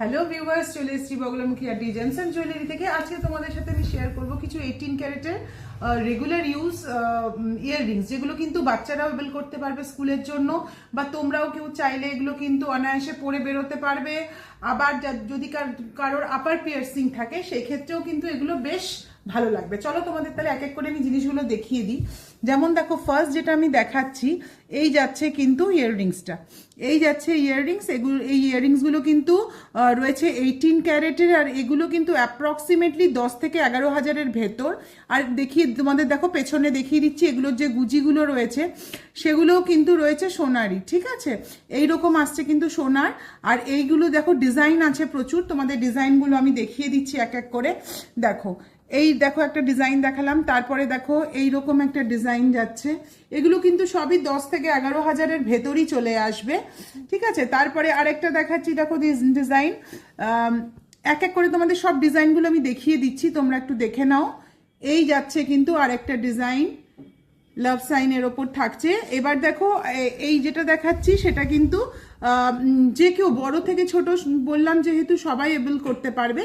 Hello viewers, চলে এসেছি বগলামুখী আর designs jewellery থেকে। আজকে তোমাদের সাথে আমি শেয়ার করব কিছু 18 ক্যারেটের রেগুলার ইউজ ইয়াররিংস, যেগুলো কিন্তু বাচ্চারাও এবেল করতে পারবে স্কুলের জন্য, বা তোমরাও কেউ চাইলে এগুলো কিন্তু অনায়াসে পরে বেরোতে পারবে। আবার যদি কারোর আপার পিয়ার্সিং থাকে সেই ক্ষেত্রেও কিন্তু এগুলো বেশ ভালো লাগবে। চলো তোমাদের তাহলে এক এক করে আমি জিনিসগুলো দেখিয়ে দিই। যেমন দেখো, ফার্স্ট যেটা আমি দেখাচ্ছি, এই যাচ্ছে কিন্তু ইয়াররিংসটা, এই যাচ্ছে ইয়াররিংস। এগুলো এই ইয়াররিংসগুলো কিন্তু রয়েছে 18 ক্যারেটের, আর এগুলো কিন্তু অ্যাপ্রক্সিমেটলি 10 থেকে 11,000-এর ভেতর। আর দেখিয়ে তোমাদের দেখো, পেছনে দেখিয়ে দিচ্ছি, এগুলোর যে গুজিগুলো রয়েছে সেগুলোও কিন্তু রয়েছে সোনারই, ঠিক আছে? এইরকম আসছে কিন্তু সোনার। আর এইগুলো দেখো ডিজাইন আছে প্রচুর, তোমাদের ডিজাইনগুলো আমি দেখিয়ে দিচ্ছি এক এক করে। দেখো, এই দেখো একটা ডিজাইন দেখালাম, তারপরে দেখো এইরকম একটা ডিজাইন যাচ্ছে। এগুলো কিন্তু সবই 10 থেকে 11,000-এর ভেতরই চলে আসবে, ঠিক আছে? তারপরে আরেকটা দেখাচ্ছি, দেখো ডিজাইন। এক এক করে তোমাদের সব ডিজাইনগুলো আমি দেখিয়ে দিচ্ছি, তোমরা একটু দেখে নাও। এই যাচ্ছে কিন্তু আরেকটা ডিজাইন, লাভ সাইনের ওপর থাকছে। এবার দেখো, এই যেটা দেখাচ্ছি সেটা কিন্তু যে কেউ বড় থেকে ছোট বললাম, যেহেতু সবাই এবেল করতে পারবে।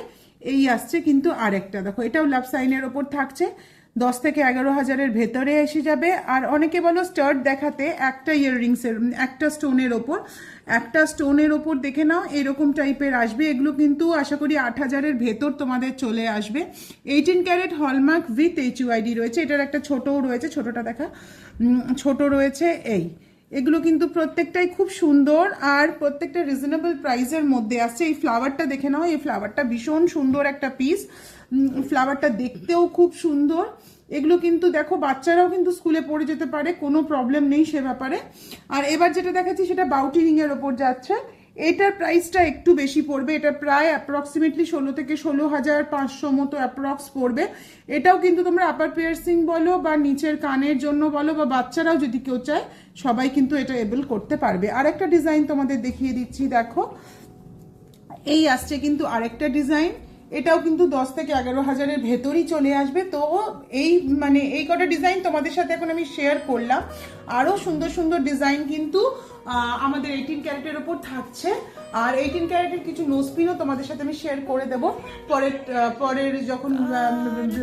এই আসছে কিন্তু আরেকটা, দেখো এটাও লাভ সাইনের ওপর থাকছে, 10 থেকে 11,000-এর ভেতরে এসে যাবে। আর অনেকে বলো স্টার্ট দেখাতে, একটা ইয়াররিংসের একটা স্টোনের ওপর দেখে নাও, এরকম টাইপের আসবে। এগুলো কিন্তু আশা করি 8,000-এর ভেতর তোমাদের চলে আসবে। 18 ক্যারেট হলমার্ক উইথ HUID রয়েছে। এটার একটা ছোটও রয়েছে, ছোটটা দেখা, ছোট রয়েছে। এগুলো কিন্তু প্রত্যেকটাই খুব সুন্দর, আর প্রত্যেকটা রিজনেবল প্রাইসের মধ্যে আসছে। এই ফ্লাওয়ারটা দেখে নাও, এই ফ্লাওয়ারটা ভীষণ সুন্দর একটা পিস, ফ্লাওয়ারটা দেখতেও খুব সুন্দর। এগুলো কিন্তু দেখো বাচ্চারাও কিন্তু স্কুলে পড়ে যেতে পারে, কোনো প্রবলেম নেই সে ব্যাপারে। আর এবার যেটা দেখাচ্ছি সেটা বাউটি রিংয়ের ওপর যাচ্ছে। এটার প্রাইসটা একটু বেশি পড়বে, এটা প্রায় অ্যাপ্রক্সিমেটলি 16 থেকে 16,500 মতো অ্যাপ্রক্স পড়বে। এটাও কিন্তু তোমরা আপার পিয়ার্সিং বলো, বা নিচের কানের জন্য বলো, বা বাচ্চারাও যদি কেউ চায়, সবাই কিন্তু এটা এবেল করতে পারবে। আরেকটা ডিজাইন তোমাদের দেখিয়ে দিচ্ছি, দেখো এই আসছে কিন্তু আরেকটা ডিজাইন। এটাও কিন্তু 10 থেকে 11,000-এর ভেতরই চলে আসবে। তো এই কটা ডিজাইন তোমাদের সাথে এখন আমি শেয়ার করলাম। আরও সুন্দর সুন্দর ডিজাইন কিন্তু আমাদের 18 ক্যারেটের ওপর থাকছে। আর 18 ক্যারেটের কিছু নোজপিনও তোমাদের সাথে আমি শেয়ার করে দেবো পরের যখন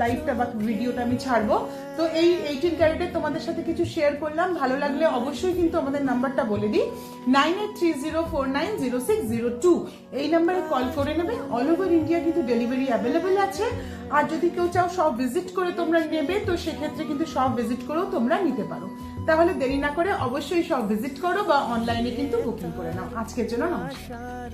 লাইভটা বা ভিডিওটা আমি ছাড়বো। তো এই 18 ক্যারেটের তোমাদের সাথে কিছু শেয়ার করলাম। ভালো লাগলে অবশ্যই কিন্তু আমাদের নাম্বারটা বলে দিই, 9830490602। এই নাম্বারে কল করে নেবে। অল ওভার ইন্ডিয়া কিন্তু ডেলিভারি অ্যাভেলেবেল আছে। আর যদি কেউ চাও সব ভিজিট করে তোমরা নেবে, তো সেক্ষেত্রে কিন্তু সব ভিজিট করেও তোমরা নিতে পারো। তাহলে দেরি না করে অবশ্যই সব ভিজিট করো, বা অনলাইনে কিন্তু বুকিং করে নাও। আজকের জন্য নমস্কার।